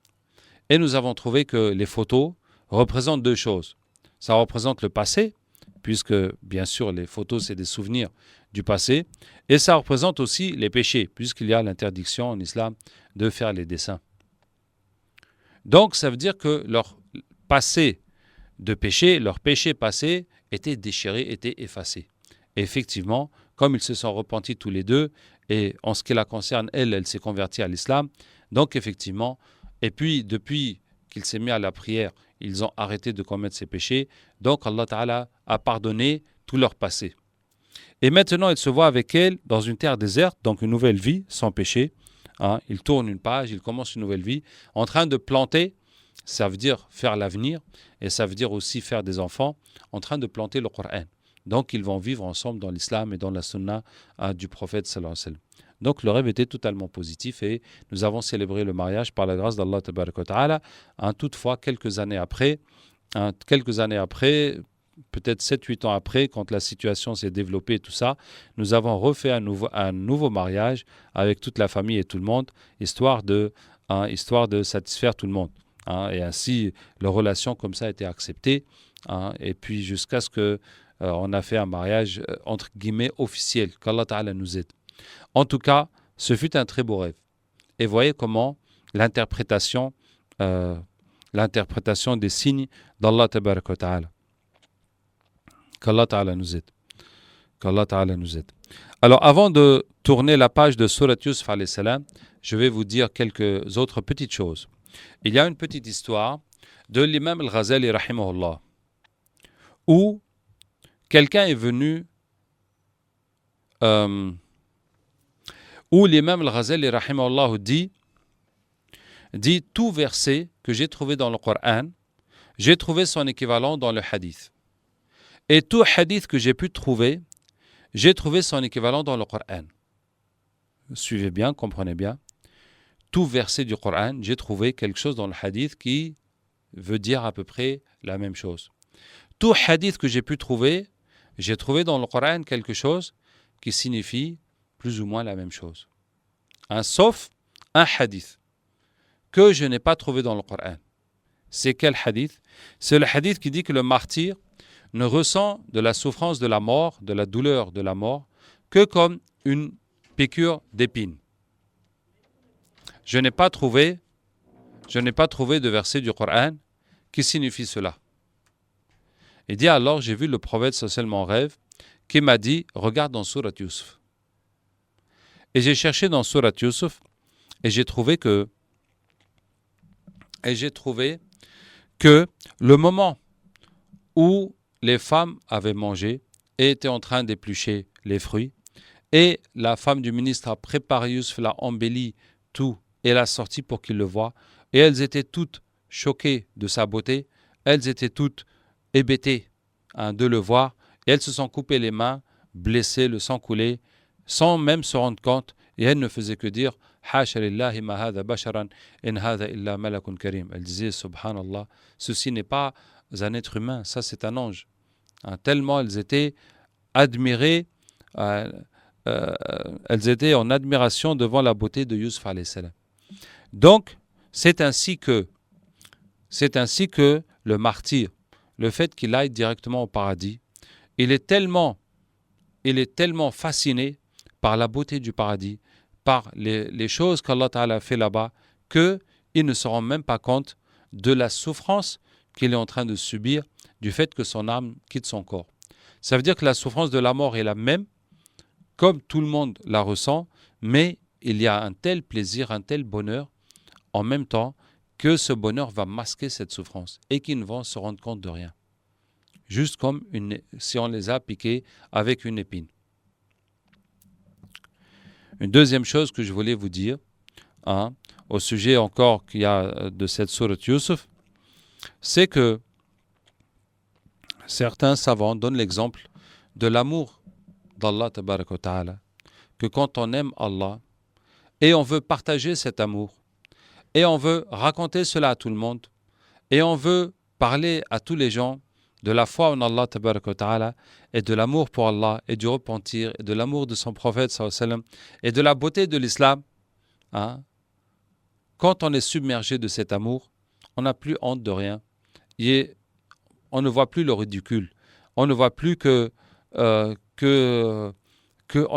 et nous avons trouvé que les photos représentent 2 choses. Ça représente le passé, puisque bien sûr les photos c'est des souvenirs du passé, et ça représente aussi les péchés, puisqu'il y a l'interdiction en islam de faire les dessins. Donc ça veut dire que leur passé de péché, leur péché passé était déchiré, était effacé. Et effectivement, comme ils se sont repentis tous les deux, et en ce qui la concerne, elle s'est convertie à l'islam, donc effectivement, et puis depuis qu'il s'est mis à la prière, ils ont arrêté de commettre ces péchés, donc Allah Ta'ala a pardonné tout leur passé. Et maintenant, il se voit avec elle dans une terre déserte, donc une nouvelle vie, sans péché. Il tourne une page, il commence une nouvelle vie, en train de planter, ça veut dire faire l'avenir, et ça veut dire aussi faire des enfants, en train de planter le Coran. Donc, ils vont vivre ensemble dans l'islam et dans la sunna du prophète sallallahu alayhi wa sallam. Donc, le rêve était totalement positif et nous avons célébré le mariage par la grâce d'Allah tabaraka wa ta'ala. Toutefois, quelques années après, peut-être 7-8 ans après, quand la situation s'est développée et tout ça, nous avons refait un nouveau mariage avec toute la famille et tout le monde, histoire de satisfaire tout le monde. Et ainsi, la relation comme ça a été acceptée. Et puis, jusqu'à ce que on a fait un mariage, entre guillemets, officiel, qu'Allah Ta'ala nous aide. En tout cas, ce fut un très beau rêve. Et voyez comment l'interprétation des signes d'Allah Ta'ala. Qu'Allah Ta'ala nous aide. Qu'Allah Ta'ala nous aide. Alors, avant de tourner la page de Surat Yusuf alayhi salam, je vais vous dire quelques autres petites choses. Il y a une petite histoire de l'imam al-Ghazali, rahimahullah, où quelqu'un est venu, où l'imam al-Ghazali, rahimahullah, dit tout verset que j'ai trouvé dans le Coran, j'ai trouvé son équivalent dans le hadith. Et tout hadith que j'ai pu trouver, j'ai trouvé son équivalent dans le Coran. Suivez bien, comprenez bien. Tout verset du Coran, j'ai trouvé quelque chose dans le hadith qui veut dire à peu près la même chose. Tout hadith que j'ai pu trouver, j'ai trouvé dans le Coran quelque chose qui signifie plus ou moins la même chose. Sauf un hadith que je n'ai pas trouvé dans le Coran. C'est quel hadith? C'est le hadith qui dit que le martyr ne ressent de la souffrance de la mort, de la douleur de la mort, que comme une piqûre d'épine. Je n'ai pas trouvé de verset du Coran qui signifie cela. Il dit alors, j'ai vu le prophète sallallahu en rêve qui m'a dit, regarde dans Surat Yusuf. Et j'ai cherché dans Surat Yusuf et j'ai trouvé que le moment où les femmes avaient mangé et étaient en train d'éplucher les fruits, et la femme du ministre a préparé Yusuf, l'a embelli tout et l'a sorti pour qu'il le voie, et elles étaient toutes choquées de sa beauté, elles étaient toutes hébétées de le voir, et elles se sont coupées les mains, blessées, le sang coulait, sans même se rendre compte, et elles ne faisaient que dire Hasha lillahi ma hadha basharan in hadha illa malakun karim. Elles disaient subhanallah, ceci n'est pas un être humain, ça c'est un ange. Tellement elles étaient admirées, elles étaient en admiration devant la beauté de Yusuf alayhi salam. Donc, c'est ainsi que le martyr, le fait qu'il aille directement au paradis, il est tellement fasciné par la beauté du paradis, par les choses qu'Allah Ta'ala a fait là-bas, qu'il ne se rend même pas compte de la souffrance qu'il est en train de subir du fait que son âme quitte son corps. Ça veut dire que la souffrance de la mort est la même, comme tout le monde la ressent, mais il y a un tel plaisir, un tel bonheur, en même temps que ce bonheur va masquer cette souffrance et qu'ils ne vont se rendre compte de rien. Juste comme si on les a piqués avec une épine. Une deuxième chose que je voulais vous dire, au sujet encore qu'il y a de cette sourate Yusuf, c'est que certains savants donnent l'exemple de l'amour d'Allah tabaraka wa ta'ala, que quand on aime Allah et on veut partager cet amour et on veut raconter cela à tout le monde et on veut parler à tous les gens de la foi en Allah tabaraka wa ta'ala et de l'amour pour Allah et du repentir et de l'amour de son prophète sallallahu alayhi wa sallam et de la beauté de l'islam, quand on est submergé de cet amour, on n'a plus honte de rien et on ne voit plus le ridicule, on ne voit plus qu'on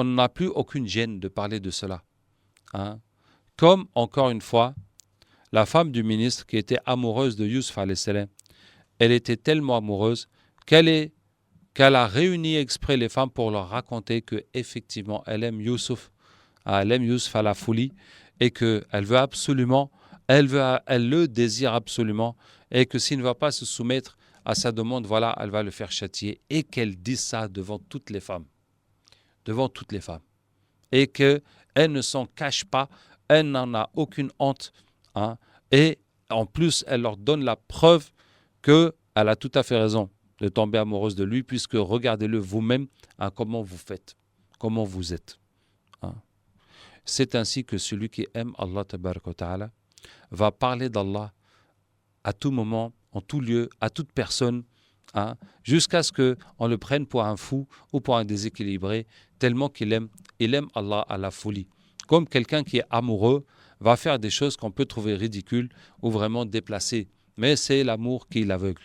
n'a plus aucune gêne de parler de cela. Comme, encore une fois, la femme du ministre qui était amoureuse de Yusuf alayhi salam, elle était tellement amoureuse qu'elle a réuni exprès les femmes pour leur raconter qu'effectivement elle aime Yusuf à la folie et qu'elle veut absolument, elle le désire absolument et que s'il ne va pas se soumettre à sa demande, voilà, elle va le faire châtier et qu'elle dit ça devant toutes les femmes et qu'elle ne s'en cache pas, elle n'en a aucune honte et en plus elle leur donne la preuve qu'elle a tout à fait raison de tomber amoureuse de lui, puisque regardez-le vous-même comment vous faites, comment vous êtes. C'est ainsi que celui qui aime Allah tabaraka wa ta'ala va parler d'Allah à tout moment, en tout lieu, à toute personne, jusqu'à ce qu'on le prenne pour un fou ou pour un déséquilibré, tellement qu'il aime Allah à la folie. Comme quelqu'un qui est amoureux va faire des choses qu'on peut trouver ridicules ou vraiment déplacées, mais c'est l'amour qui l'aveugle.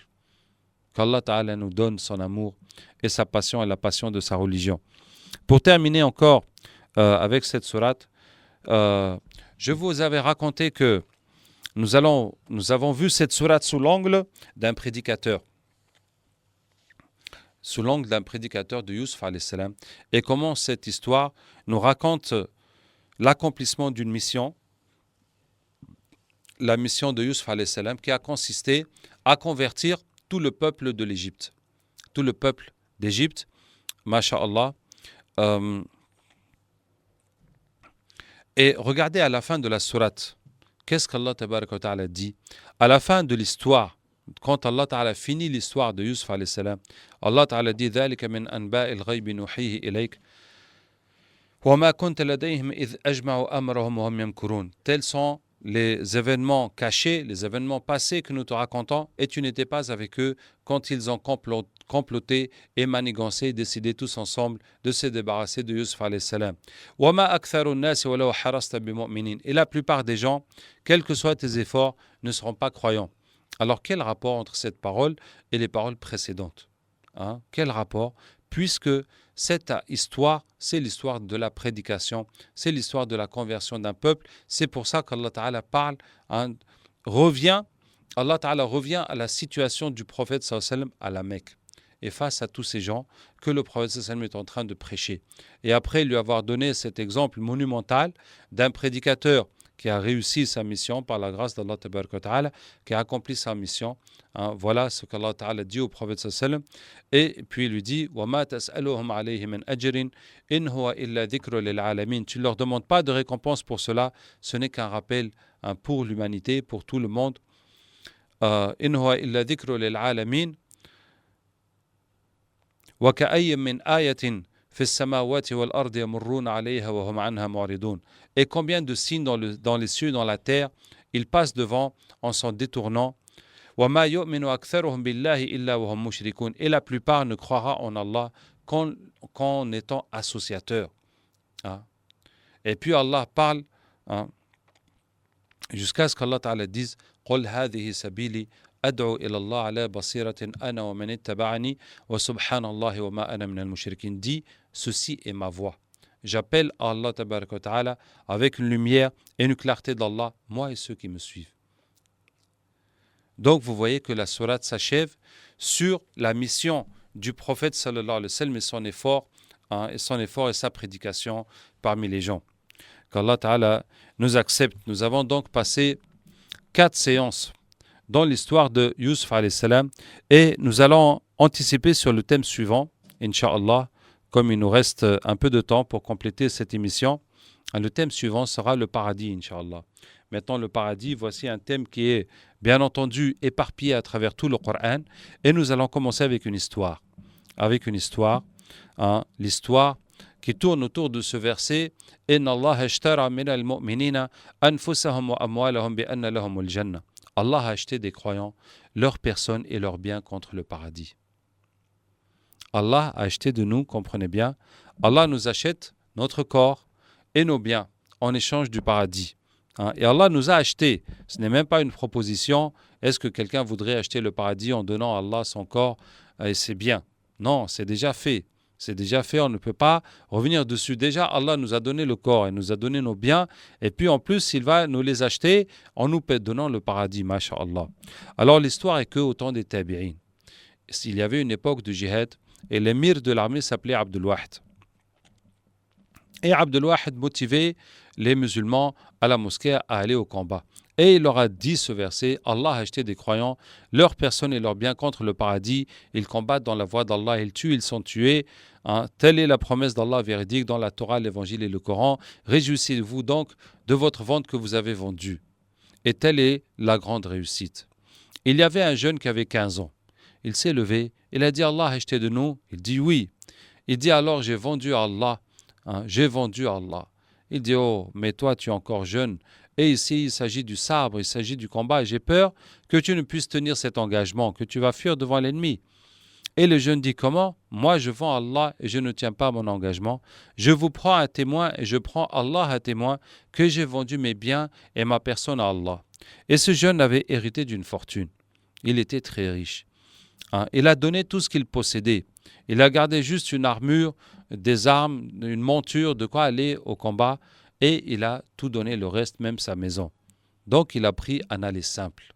Qu'Allah Ta'ala nous donne son amour et sa passion et la passion de sa religion. Pour terminer encore avec cette sourate, je vous avais raconté que nous avons vu cette sourate sous l'angle d'un prédicateur. Sous l'angle d'un prédicateur de Yusuf alayhi salam. Et comment cette histoire nous raconte l'accomplissement d'une mission la mission de Yusuf alayhi salam qui a consisté à convertir tout le peuple de l'Égypte. Tout le peuple d'Égypte, masha'Allah. Et regardez à la fin de la sourate, qu'est-ce qu'Allah tabaraka wa ta'ala dit? À la fin de l'histoire, quand Allah ta'ala finit l'histoire de Yusuf alayhi salam, Allah ta'ala dit ذَلِكَ مِنْ أَنْبَاءِ الْغَيْبِ نُوحِيهِ إِلَيْكَ وَمَا كُنْتَ لَدَيْهِمْ إِذْ أَجْمَعُوا أَمْرَهُمْ وَهُمْ يَمْكُرُونَ. Tels sont les événements cachés, les événements passés que nous te racontons, et tu n'étais pas avec eux quand ils ont comploté et manigancé, décidé tous ensemble de se débarrasser de Yusuf alayhi salam. وَمَا أَكْثَرُ النَّاسِ وَلَوْ حَرَصْتَ بِمُؤْمِنِينَ. Et la plupart des gens, quels que soient tes efforts, ne seront pas croyants. Alors quel rapport entre cette parole et les paroles précédentes? Quel rapport? Puisque cette histoire, c'est l'histoire de la prédication, c'est l'histoire de la conversion d'un peuple. C'est pour ça qu'Allah Ta'ala parle, Allah Ta'ala revient à la situation du prophète sallallahu alayhi wa sallam à la Mecque. Et face à tous ces gens que le prophète sallallahu alayhi wa sallam est en train de prêcher. Et après lui avoir donné cet exemple monumental d'un prédicateur qui a réussi sa mission par la grâce d'Allah tabaraka wa ta'ala, qui a accompli sa mission. Voilà ce qu'Allah ta'ala dit au prophète sallallahu alayhi wa sallam. Et puis il lui dit وَمَا تَسْأَلُهُمْ عَلَيْهِ مِنْ أَجْرٍ إِنْ هُوَ إِلَّا ذِكْرٌ لِلْعَالَمِينَ. Tu ne leur demandes pas de récompense pour cela, ce n'est qu'un rappel pour l'humanité, pour tout le monde. إِنْ هُوَ إِلَّا ذِكْرٌ لِلْعَالَمِينَ وَكَأَيٍّ مِنْ آيَةٍ في السماوات والأرض يمرون عليها وهم عنها معرضون. Et combien de signes dans les cieux, dans la terre, ils passent devant en s'en détournant. وما يؤمن أكثرهم بالله إلا وهم مشركون. Et la plupart ne croira en Allah qu'en étant associateurs. Et puis Allah parle jusqu'à ce qu'Allah Ta'ala dise قل هذه سبيلي أدعو إلى الله على بصيرة أنا ومن اتبعني وسبحان الله وما أنا من المشركين. Dit, ceci est ma voix. J'appelle à Allah tabaraka wa ta'ala avec une lumière et une clarté d'Allah, moi et ceux qui me suivent. Donc vous voyez que la sourate s'achève sur la mission du prophète sallallahu alayhi wa sallam et son effort et sa prédication parmi les gens. Qu'Allah ta'ala nous accepte. Nous avons donc passé 4 séances dans l'histoire de Yusuf alayhi salam et nous allons anticiper sur le thème suivant, Inch'Allah, comme il nous reste un peu de temps pour compléter cette émission. Le thème suivant sera le paradis, Inch'Allah. Maintenant, le paradis, voici un thème qui est bien entendu éparpillé à travers tout le Coran et nous allons commencer avec une histoire. L'histoire qui tourne autour de ce verset « Inna Allah ashtara min al-mu'minina anfusahum wa amwalahum bi anna lahumul jannah » Allah a acheté des croyants, leurs personnes et leurs biens contre le paradis. Allah a acheté de nous, comprenez bien, Allah nous achète notre corps et nos biens en échange du paradis. Et Allah nous a acheté. Ce n'est même pas une proposition. Est-ce que quelqu'un voudrait acheter le paradis en donnant à Allah son corps et ses biens? Non, c'est déjà fait. C'est déjà fait, on ne peut pas revenir dessus. Déjà, Allah nous a donné le corps et nous a donné nos biens. Et puis en plus, il va nous les acheter en nous donnant le paradis, masha'Allah. Alors l'histoire est qu'au temps des tabi'in, il y avait une époque de jihad et l'émir de l'armée s'appelait Abdul Wahid. Et Abdul Wahid motivait les musulmans à la mosquée à aller au combat. Et il leur a dit ce verset, Allah a acheté des croyants, leurs personnes et leurs biens contre le paradis. Ils combattent dans la voie d'Allah, ils tuent, ils sont tués. Telle est la promesse d'Allah véridique dans la Torah, l'Évangile et le Coran. Réjouissez-vous donc de votre vente que vous avez vendue. Et telle est la grande réussite. Il y avait un jeune qui avait 15 ans. Il s'est levé, il a dit Allah a acheté de nous. Il dit oui. Il dit alors j'ai vendu à Allah. J'ai vendu à Allah. Il dit oh mais toi tu es encore jeune. Et ici, il s'agit du sabre, il s'agit du combat. Et j'ai peur que tu ne puisses tenir cet engagement, que tu vas fuir devant l'ennemi. Et le jeune dit, comment? Moi, je vends Allah et je ne tiens pas mon engagement. Je vous prends à témoin et je prends Allah à témoin que j'ai vendu mes biens et ma personne à Allah. Et ce jeune avait hérité d'une fortune. Il était très riche. Il a donné tout ce qu'il possédait. Il a gardé juste une armure, des armes, une monture, de quoi aller au combat. Et il a tout donné, le reste, même sa maison. Donc, il a pris un aller simple.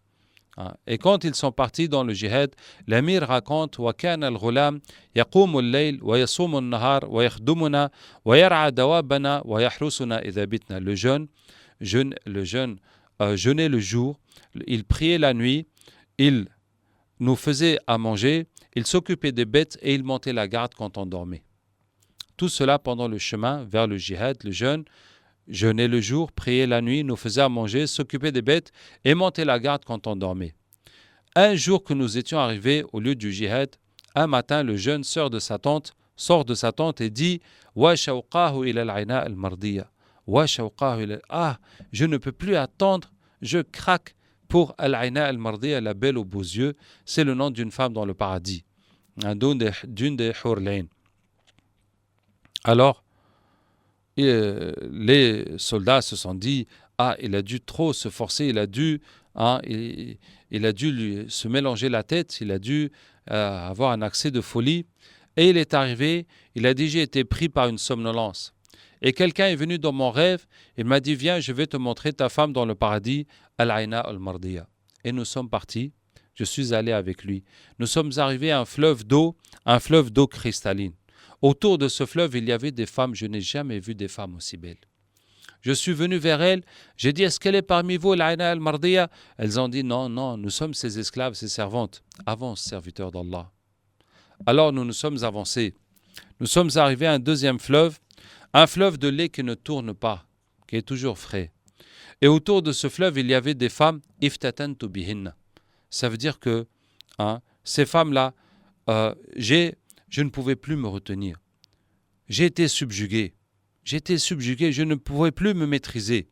Et quand ils sont partis dans le jihad, l'émir raconte وَكَانَ الْغُلَامِ يَقُومُ اللَّيْلِ وَيَصُومُ النَّهَارِ وَيَخْدُمُنَا وَيَرْعَى دَوَابَنَا وَيَحْرُسُنَا إِذَا بِتْنَا. Le jeune jeûnait le jour, il priait la nuit, il nous faisait à manger, il s'occupait des bêtes et il montait la garde quand on dormait. Tout cela pendant le chemin vers le djihad, le jeûne, jeûnait le jour, priait la nuit, nous faisait à manger, s'occupait des bêtes et montait la garde quand on dormait. Un jour que nous étions arrivés au lieu du djihad, un matin le jeune sort de sa tente et dit « Wa shawqahu ila al-'ayna al-mardiya » Wa shawqahu ila... Ah, je ne peux plus attendre, je craque pour al-'ayna al-mardiya, la belle aux beaux yeux. C'est le nom d'une femme dans le paradis, d'une des Hur al-'Ain. Alors, les soldats se sont dit « Ah, il a dû trop se forcer, il a dû se mélanger la tête, il a dû avoir un accès de folie. » Et il est arrivé, il a dit « J'ai été pris par une somnolence. » Et quelqu'un est venu dans mon rêve, il m'a dit « Viens, je vais te montrer ta femme dans le paradis, Al-'Ayna al-Mardiya. » Et nous sommes partis, je suis allé avec lui. Nous sommes arrivés à un fleuve d'eau cristalline. Autour de ce fleuve, il y avait des femmes, je n'ai jamais vu des femmes aussi belles. Je suis venu vers elles, j'ai dit « Est-ce qu'elle est parmi vous, Al-'Ayna al-Mardiya ?» Elles ont dit « Non, non, nous sommes ses esclaves, ses servantes. » Avance, serviteur d'Allah. Alors nous nous sommes avancés. Nous sommes arrivés à un deuxième fleuve, un fleuve de lait qui ne tourne pas, qui est toujours frais. Et autour de ce fleuve, il y avait des femmes « Iftatantu bihinna ». Ça veut dire que ces femmes-là, je ne pouvais plus me retenir. J'ai été subjugué, je ne pouvais plus me maîtriser.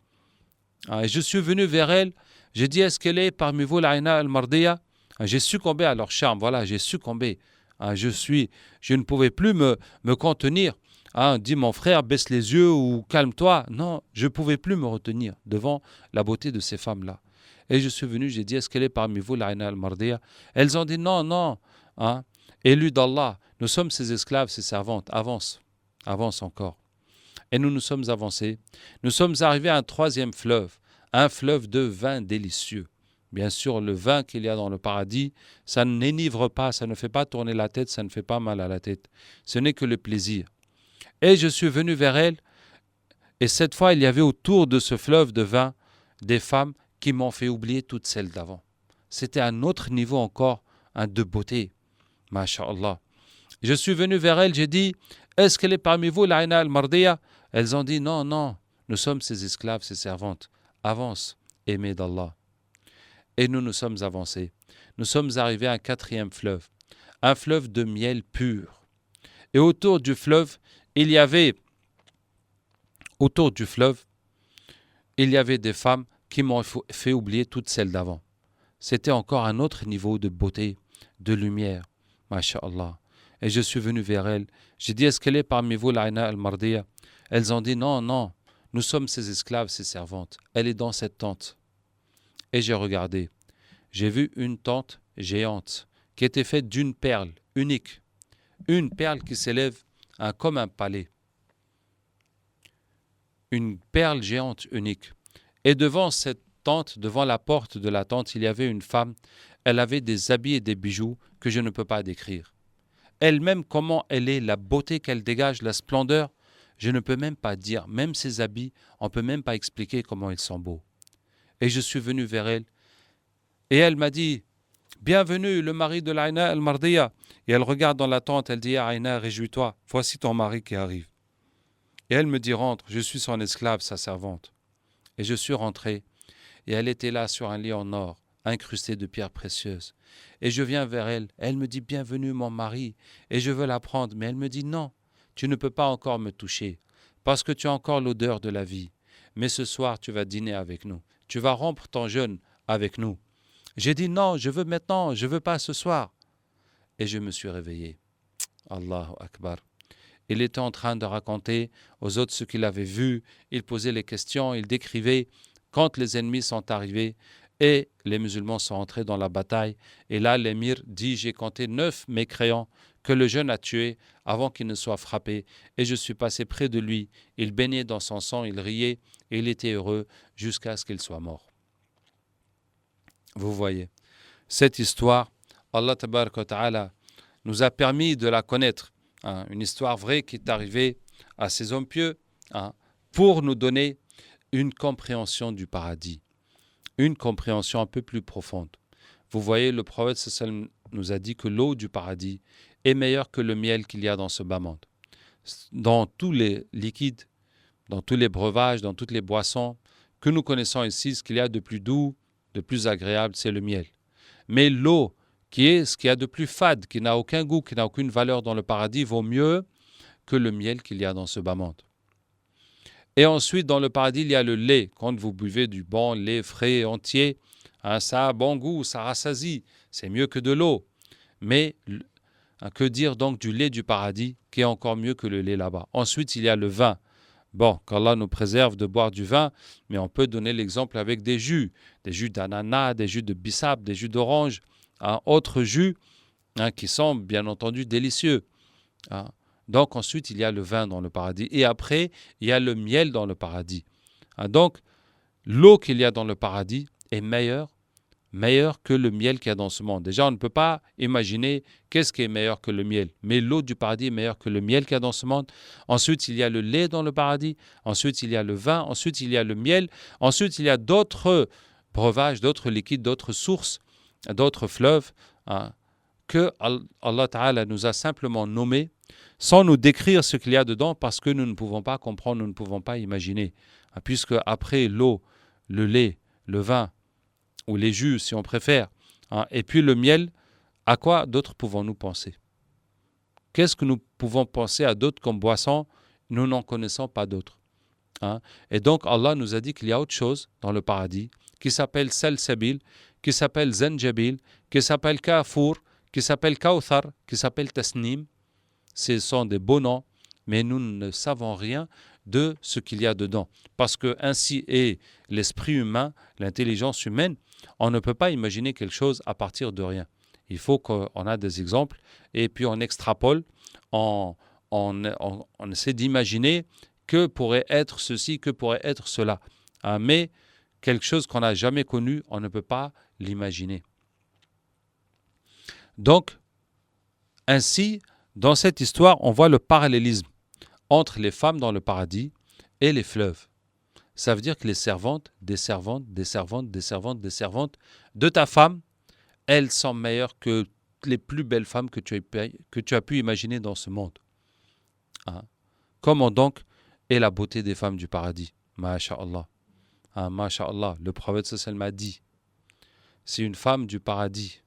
Et je suis venu vers elle, j'ai dit « Est-ce qu'elle est parmi vous, l'Aïna al-Mardiya ?» J'ai succombé à leur charme, voilà, j'ai succombé. Je ne pouvais plus me contenir. Dit mon frère, baisse les yeux ou calme-toi. Non, je ne pouvais plus me retenir devant la beauté de ces femmes-là. Et je suis venu, j'ai dit, est-ce qu'elle est parmi vous, l'Aïna al-Mardiya? Elles ont dit, non, non. Élu d'Allah, nous sommes ses esclaves, ses servantes. Avance encore. Et nous nous sommes avancés. Nous sommes arrivés à un troisième fleuve, un fleuve de vin délicieux. Bien sûr, le vin qu'il y a dans le paradis, ça n'énivre pas, ça ne fait pas tourner la tête, ça ne fait pas mal à la tête. Ce n'est que le plaisir. Et je suis venu vers elle, et cette fois, il y avait autour de ce fleuve de vin des femmes qui m'ont fait oublier toutes celles d'avant. C'était un autre niveau encore de beauté. Masha'Allah. Je suis venu vers elle, j'ai dit, est-ce qu'elle est parmi vous, l'Aïna al-Mardiya? Elles ont dit, non, non, nous sommes ses esclaves, ses servantes. Avance, aimée d'Allah. Et nous nous sommes avancés. Nous sommes arrivés à un quatrième fleuve, un fleuve de miel pur. Et autour du fleuve, il y avait des femmes qui m'ont fait oublier toutes celles d'avant. C'était encore un autre niveau de beauté, de lumière. Masha'Allah. Et je suis venu vers elles. J'ai dit, est-ce qu'elle est parmi vous, l'Aïna al-Mardiya? Elles ont dit, non, non, nous sommes ses esclaves, ses servantes. Elle est dans cette tente. Et j'ai regardé. J'ai vu une tente géante qui était faite d'une perle unique. Une perle qui s'élève comme un palais. Une perle géante unique. Et devant cette tente, devant la porte de la tente, il y avait une femme. Elle avait des habits et des bijoux que je ne peux pas décrire. Elle-même, comment elle est, la beauté qu'elle dégage, la splendeur, je ne peux même pas dire. Même ses habits, on ne peut même pas expliquer comment ils sont beaux. Et je suis venu vers elle. Et elle m'a dit, bienvenue, le mari de l'Aïna al-Mardiya. Et elle regarde dans la tente, elle dit, Aïna, réjouis-toi, voici ton mari qui arrive. Et elle me dit, rentre, je suis son esclave, sa servante. Et je suis rentré. Et elle était là sur un lit en or, incrusté de pierres précieuses. Et je viens vers elle. Elle me dit, bienvenue mon mari. Et je veux la prendre. Mais elle me dit, non, tu ne peux pas encore me toucher, parce que tu as encore l'odeur de la vie. Mais ce soir, tu vas dîner avec nous. Tu vas rompre ton jeûne avec nous. J'ai dit, non, je veux maintenant, je ne veux pas ce soir. Et je me suis réveillé. Allahu Akbar. Il était en train de raconter aux autres ce qu'il avait vu. Il posait les questions, il décrivait quand les ennemis sont arrivés et les musulmans sont entrés dans la bataille. Et là, l'émir dit, j'ai compté 9 mécréants que le jeune a tués avant qu'il ne soit frappé. Et je suis passé près de lui. Il baignait dans son sang, il riait et il était heureux jusqu'à ce qu'il soit mort. Vous voyez, cette histoire, Allah Tabaraka wa Ta'ala nous a permis de la connaître. Une histoire vraie qui est arrivée à ces hommes pieux pour nous donner une compréhension du paradis. une compréhension un peu plus profonde. Vous voyez, le prophète sallam nous a dit que l'eau du paradis est meilleure que le miel qu'il y a dans ce bas monde. Dans tous les liquides, dans tous les breuvages, dans toutes les boissons que nous connaissons ici, ce qu'il y a de plus doux, de plus agréable, c'est le miel. Mais l'eau, qui est ce qu'il y a de plus fade, qui n'a aucun goût, qui n'a aucune valeur dans le paradis, vaut mieux que le miel qu'il y a dans ce bas monde. Et ensuite, dans le paradis, il y a le lait. Quand vous buvez du bon lait frais, entier, ça a bon goût, ça rassasie, c'est mieux que de l'eau. Mais que dire donc du lait du paradis, qui est encore mieux que le lait là-bas. Ensuite, il y a le vin. Bon, qu'Allah nous préserve de boire du vin, mais on peut donner l'exemple avec des jus d'ananas, des jus de bissap, des jus d'orange, autres jus qui sont bien entendu délicieux. Donc ensuite, il y a le vin dans le paradis. Et après, il y a le miel dans le paradis. Donc, l'eau qu'il y a dans le paradis est meilleure que le miel qu'il y a dans ce monde. Déjà, on ne peut pas imaginer qu'est-ce qui est meilleur que le miel. Mais l'eau du paradis est meilleure que le miel qu'il y a dans ce monde. Ensuite, il y a le lait dans le paradis. Ensuite, il y a le vin. Ensuite, il y a le miel. Ensuite, il y a d'autres breuvages, d'autres liquides, d'autres sources, d'autres fleuves que Allah Ta'ala nous a simplement nommés sans nous décrire ce qu'il y a dedans parce que nous ne pouvons pas comprendre, nous ne pouvons pas imaginer. Puisque après l'eau, le lait, le vin, ou les jus si on préfère, et puis le miel, à quoi d'autres pouvons-nous penser? Qu'est-ce que nous pouvons penser à d'autres comme boissons? Nous n'en connaissons pas d'autres. Et donc Allah nous a dit qu'il y a autre chose dans le paradis qui s'appelle salsabil, qui s'appelle zanjabil, qui s'appelle kafur, qui s'appelle kawthar, qui s'appelle tasnim. Ce sont des beaux noms, mais nous ne savons rien de ce qu'il y a dedans. Parce que ainsi est l'esprit humain, l'intelligence humaine. On ne peut pas imaginer quelque chose à partir de rien. Il faut qu'on ait des exemples et puis on extrapole, on essaie d'imaginer que pourrait être ceci, que pourrait être cela. Mais quelque chose qu'on n'a jamais connu, on ne peut pas l'imaginer. Donc, ainsi, dans cette histoire, on voit le parallélisme entre les femmes dans le paradis et les fleuves. Ça veut dire que les servantes, des servantes de ta femme, elles sont meilleures que les plus belles femmes que tu as pu imaginer dans ce monde. Comment donc est la beauté des femmes du paradis? Masha'Allah. Masha'Allah. Le prophète sallallahu alayhi wa sallam a dit, si une femme du paradis,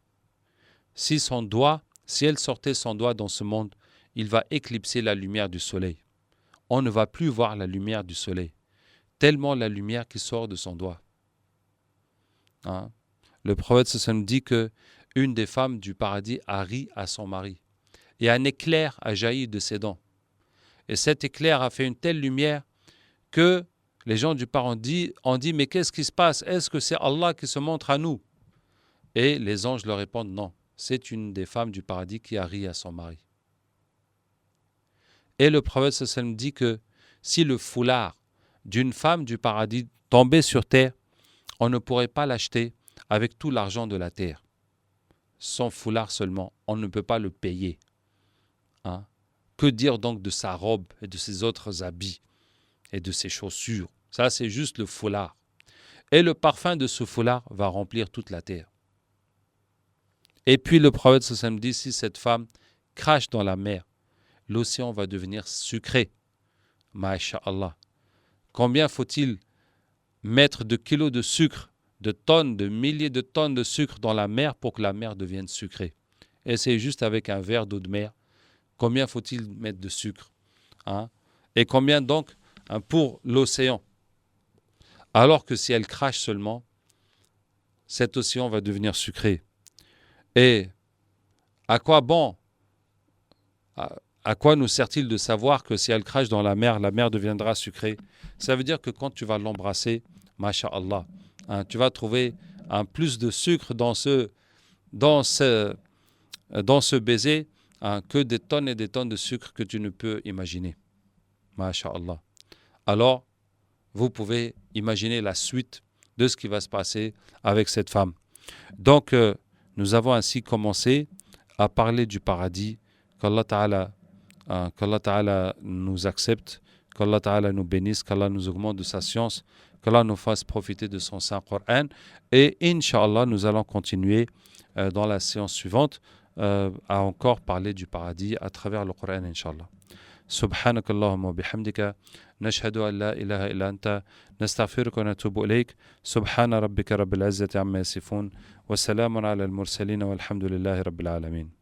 si elle sortait son doigt dans ce monde, il va éclipser la lumière du soleil. On ne va plus voir la lumière du soleil, tellement la lumière qui sort de son doigt. Le prophète sallallahu dit que une des femmes du paradis a ri à son mari et un éclair a jailli de ses dents. Et cet éclair a fait une telle lumière que les gens du paradis ont dit, mais qu'est-ce qui se passe? Est-ce que c'est Allah qui se montre à nous? Et les anges leur répondent, non, c'est une des femmes du paradis qui a ri à son mari. Et le prophète sallallahu dit que si le foulard d'une femme du paradis tombait sur terre, on ne pourrait pas l'acheter avec tout l'argent de la terre. Son foulard seulement, on ne peut pas le payer. Que dire donc de sa robe et de ses autres habits et de ses chaussures? Ça, c'est juste le foulard. Et le parfum de ce foulard va remplir toute la terre. Et puis le prophète sallallahu dit, si cette femme crache dans la mer, l'océan va devenir sucré. Masha'Allah. Combien faut-il mettre de kilos de sucre, de tonnes, de milliers de tonnes de sucre dans la mer pour que la mer devienne sucrée? Et c'est juste avec un verre d'eau de mer. Combien faut-il mettre de sucre? Et combien donc pour l'océan? Alors que si elle crache seulement, cet océan va devenir sucré. Et à quoi bon? À quoi nous sert-il de savoir que si elle crache dans la mer deviendra sucrée? Ça veut dire que quand tu vas l'embrasser, masha'Allah, tu vas trouver plus de sucre dans ce baiser que des tonnes et des tonnes de sucre que tu ne peux imaginer. Masha'Allah. Alors, vous pouvez imaginer la suite de ce qui va se passer avec cette femme. Donc, nous avons ainsi commencé à parler du paradis, qu'Allah Ta'ala nous accepte, qu'Allah Ta'ala nous bénisse, qu'Allah nous augmente de sa science, qu'Allah nous fasse profiter de son Saint-Coran. Et Inch'Allah, nous allons continuer dans la séance suivante à encore parler du paradis à travers le Coran, Inch'Allah. سبحانك اللهم وبحمدك نشهد أن لا إله إلا أنت نستغفرك ونتوب إليك سبحان ربك رب العزة عما يصفون وسلام على المرسلين والحمد لله رب العالمين